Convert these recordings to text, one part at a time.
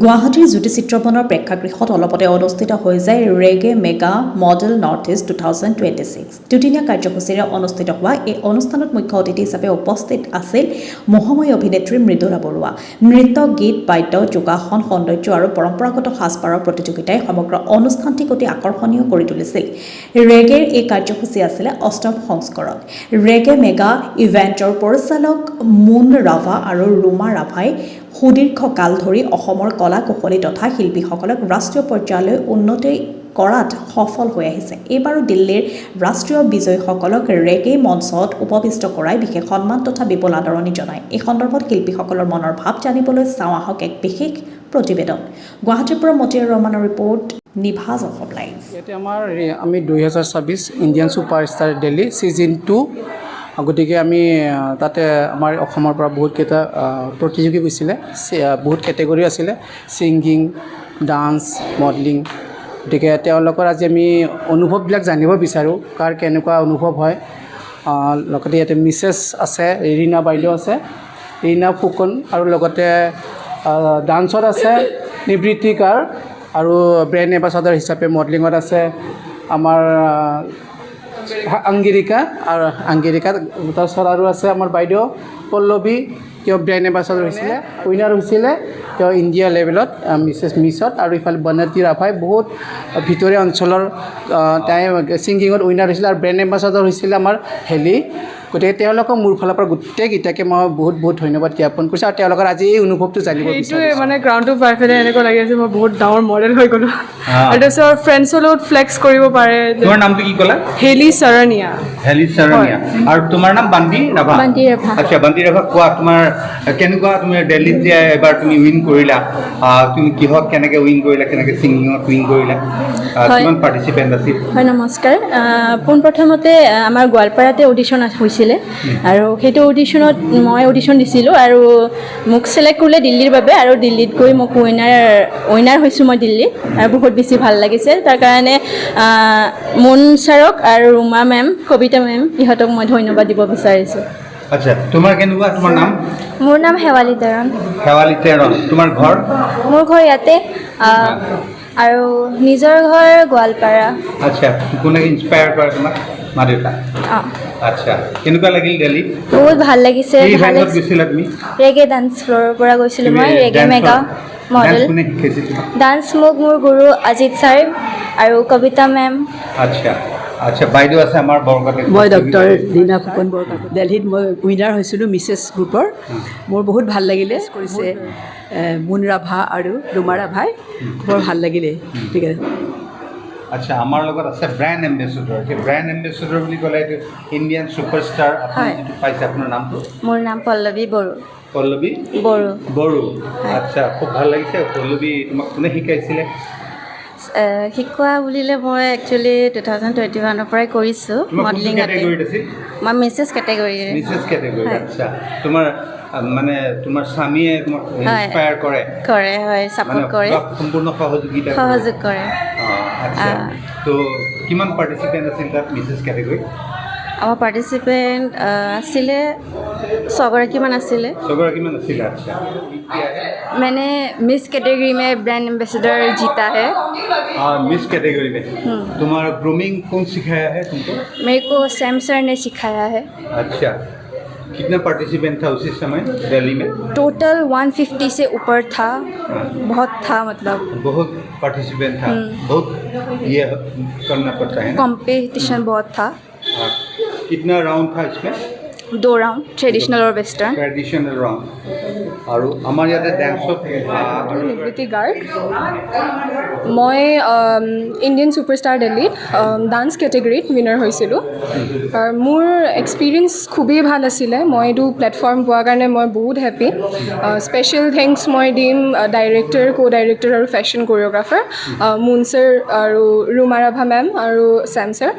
গুৱাহাটীৰ জ্যোতিচিত্ৰবনৰ প্ৰেক্ষাগৃহত অলপতে অনুষ্ঠিত হৈ যায় ৰেগে মেগা মডেল নৰ্থ ইষ্ট 2026 দুদিনীয়া কাৰ্যসূচীৰে অনুষ্ঠিত হোৱা এই অনুষ্ঠানত মুখ্য অতিথি হিচাপে উপস্থিত আছিল মহাময়ী অভিনেত্ৰী মৃদুলা বৰুৱা। নৃত্য, গীত, বাদ্য, যোগাসন, সৌন্দৰ্য আৰু পৰম্পৰাগত সাজপাৰৰ প্ৰতিযোগিতাই সমগ্ৰ অনুষ্ঠানটিক অতি আকৰ্ষণীয় কৰি তুলিছিল। ৰেগেৰ এই কাৰ্যসূচী আছিলে অষ্টম সংস্কৰণ। ৰেগে মেগা ইভেণ্টৰ পৰিচালক মুন ৰাভা আৰু ৰুমা ৰাভাই সুদীৰ্ঘ কাল ধৰি অসমৰ কলা কুশলী তথা শিল্পীসকলক ৰাষ্ট্ৰীয় পৰ্যায়লৈ উন্নতি কৰাত সফল হৈ আহিছে। এইবাৰো দিল্লীৰ ৰাষ্ট্ৰীয় বিজয়ীসকলক ৰেগে মঞ্চত উপবিষ্ট কৰাই বিশেষ সন্মান তথা বিপুল আদৰণি জনায়। এই সন্দৰ্ভত শিল্পীসকলৰ মনৰ ভাৱ জানিবলৈ চাওঁ আহক এক বিশেষ প্ৰতিবেদন। গুৱাহাটীৰ পৰা মতিয়াৰ ৰহমানৰ ৰিপৰ্ট, নিভাজ অসম লাইভ। ইয়াতে আমি 2026 ইণ্ডিয়ান ছুপাৰষ্টাৰ দিল্লী ছিজন 2, গতিকে আমি তাতে আমাৰ অসমৰ পৰা বহুতকেইটা প্ৰতিযোগী গৈছিলে, বহুত কেটেগৰী আছিলে, ছিংগিং, ডান্স, মডেলিং। গতিকে তেওঁলোকৰ আজি আমি অনুভৱবিলাক জানিব বিচাৰোঁ, কাৰ কেনেকুৱা অনুভৱ হয়। লগতে ইয়াতে মিছেছ আছে, ৰীণা বাইদেউ আছে, ৰীণা ফুকন, আৰু লগতে ডান্সত আছে নিবৃত্তিকাৰ, আৰু ব্ৰেণ্ড এম্বাচাডাৰ হিচাপে মডেলিঙত আছে আমাৰ আংগিৰিকা, তাৰপিছত আৰু আছে আমাৰ বাইদেউ পল্লৱী, তেওঁ ব্ৰেণ্ড এম্বাচাডাৰ হৈছিলে, উইনাৰ হৈছিলে তেওঁ ইণ্ডিয়া লেভেলত মিছত। আৰু ইফালে বনতি ৰাভাই বহুত ভিতৰীয়া অঞ্চলৰ তাই ছিংগিঙত উইনাৰ হৈছিলে, আৰু ব্ৰেণ্ড এম্বাচাডাৰ হৈছিলে আমাৰ হেলি। গতিকে তেওঁলোকক মোৰ ফালৰ পৰা গোটেইকেইটাকে মই বহুত ধন্যবাদ জ্ঞাপন কৰিছোঁ, আৰু তেওঁলোকৰ আজি এই অনুভৱটো জানিব বিচাৰিছোঁ। মানে গ্ৰাউণ্ডটো পাই পেলাই এনেকুৱা লাগি আছে মই বহুত ডাঙৰ মডেল হৈ গ'লোঁ। আৰু তাৰপিছত ফ্ৰেণ্ডছৰ লগত ফ্লেক্স কৰিব পাৰে। তোমাৰ নামটো কি ক'লা? হেলি চৰণীয়া। হেলি চৰণীয়া। আৰু তোমাৰ নাম বান্তি ৰাভা? বান্তি ৰাভা। আচ্ছা, বান্তি ৰাভা, কোৱা তোমাৰ কেনেকুৱা, তুমি দিল্লীত যে এবাৰ তুমি উইন কৰিলা, তুমি কিহত কেনেকৈ উইন কৰিলা, কেনেকৈ ছিংগিঙত উইন কৰিলা, কিমান পাৰ্টিচিপেণ্ট আছিল? হয়, নমস্কাৰ। পোনপ্ৰথমতে আমাৰ গোৱালপাৰাতে অডিশ্যন হৈছিলে, আৰু সেইটো অডিশ্যনত মই অডিশ্যন দিছিলোঁ, আৰু মোক চিলেক্ট কৰিলে দিল্লীৰ বাবে, আৰু দিল্লীত গৈ মোক উইনাৰ হৈছোঁ মই দিল্লীত, আৰু বহুত বেছি ভাল লাগিছে। তাৰ কাৰণে মুন ছাৰক আৰু ৰুমা মেম, কবিতা মেম, ইহঁতক মই ধন্যবাদ দিব বিচাৰিছোঁ। আচ্ছা, তোমাৰ কেনেকুৱা, তোমাৰ নাম? মোৰ নাম শেৱালী তেৰণ। শেৱালী তেৰণ। তোমাৰ ঘৰ? মোৰ ঘৰ ইয়াতে, আৰু নিজৰ ঘৰ গোৱালপাৰা। আচ্ছা, কোনে ইনস্পায়াৰ কৰে তোমাক? মা দেউতা? অঁ। আচ্ছা, কেনেকুৱা লাগিল দিল্লী? বহুত ভাল লাগিছে। কি ইভেণ্টত গৈছিলা তুমি? ৰেগে ডান্স ফ্ল'ৰৰ পৰা গৈছিলোঁ মই, ৰেগে মেগা মডেল। কোনে শিকাইছিল তোমাক? ডান্স মোক মোৰ গুৰু অজিত ছাৰ আৰু কবিতা মেম। আচ্ছা আচ্ছা, বাইদেউ আছে আমাৰ বৰকাতে। মই ডক্টৰ ৰীণা ফুকন বৰকাতে। দিল্লীত মই উইনাৰ হৈছিলোঁ মিছেছ গ্ৰুপৰ। মোৰ বহুত ভাল লাগিলে, কৰিছে মুন ৰাভা আৰু ৰুমা ৰাভাই, বৰ ভাল লাগিলে। ঠিক আছে। আচ্ছা, আমাৰ লগত আছে ব্ৰেণ্ড এম্বেচেডৰ। সেই ব্ৰেণ্ড এম্বেচেডৰ বুলি ক'লে এইটো ইণ্ডিয়ান ছুপাৰষ্টাৰ আপুনি যিটো পাইছে, আপোনাৰ নামটো? মোৰ নাম পল্লৱী বড়ো। পল্লৱী বড়ো। আচ্ছা, খুব ভাল লাগিছে। পল্লৱী, তোমাক কোনে শিকাইছিলে? শিকোৱা বুলিলে মই একচুৱেলি 2021ৰ পৰাই কৰিছোঁ মডেলিঙতে। মই মিছেছ কেটেগৰীৰে। Mrs category. আচ্ছা, তোমাৰ মানে তোমাৰ স্বামীয়ে তোমাক ইনস্পায়াৰ কৰে? হয়, ছাপোৰ্ট কৰে, সম্পূৰ্ণ সহযোগ কৰে। আচ্ছা, তো কিমান পাৰ্টিচিপেণ্ট আছিল তাত মিছেছ কেটেগৰী? আমাৰ পাৰ্টিচিপেণ্ট আছিলে 6গৰাকীমান আছিলে। 6গৰাকীমান আছিলে। আচ্ছা, मैंने मिस कैटेगरी में ब्रांड एम्बेसडर जीता है। मिस कैटेगरी में तुम्हारा ग्रूमिंग कौन सिखाया है तुमको? मेरे को सैम सर ने सिखाया है। अच्छा, कितना पार्टिसिपेंट था उसी समय दिल्ली में? टोटल 150 से ऊपर था। बहुत था, मतलब बहुत पार्टिसिपेंट था। बहुत ये करना पड़ता है, कंपटीशन बहुत था। कितना राउंड था इसमें? 2 राउंड, ट्रेडिशनल और वेस्टर्न। Traditional round. আৰু আমাৰ ইয়াতে ডান্সত নিবৃত্তি গাৰ্গ। মই ইণ্ডিয়ান ছুপাৰষ্টাৰ দিল্লীত ডান্স কেটেগৰীত উইনাৰ হৈছিলোঁ। মোৰ এক্সপিৰিয়েঞ্চ খুবেই ভাল আছিলে। মই এইটো প্লেটফৰ্ম পোৱাৰ কাৰণে মই বহুত হেপ্পী। স্পেচিয়েল থেংকছ মই দিম ডাইৰেক্টৰ, কো-ডাইৰেক্টৰ আৰু ফেশ্বন কোৰিঅ'গ্ৰাফাৰ মুন ছাৰ আৰু ৰুমা ৰাভা মেম আৰু ছেম ছাৰ।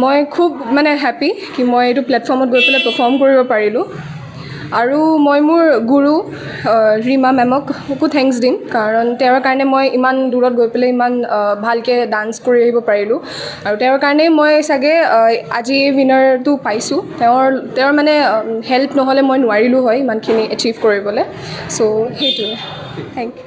মই খুব মানে হেপ্পী কি মই এইটো প্লেটফৰ্মত গৈ পেলাই পাৰফৰ্ম কৰিব পাৰিলোঁ। আৰু মই মোৰ গুৰু ৰীমা মেমকো থেংকছ দিম, কাৰণ তেওঁৰ কাৰণে মই ইমান দূৰত গৈ পেলাই ইমান ভালকৈ ডান্স কৰি আহিব পাৰিলোঁ। আৰু তেওঁৰ কাৰণেই মই চাগে আজি উইনাৰটো পাইছোঁ। তেওঁৰ মানে হেল্প নহ'লে মই নোৱাৰিলোঁ হয় ইমানখিনি এচিভ কৰিবলৈ। চ' সেইটোৱে। Thank U.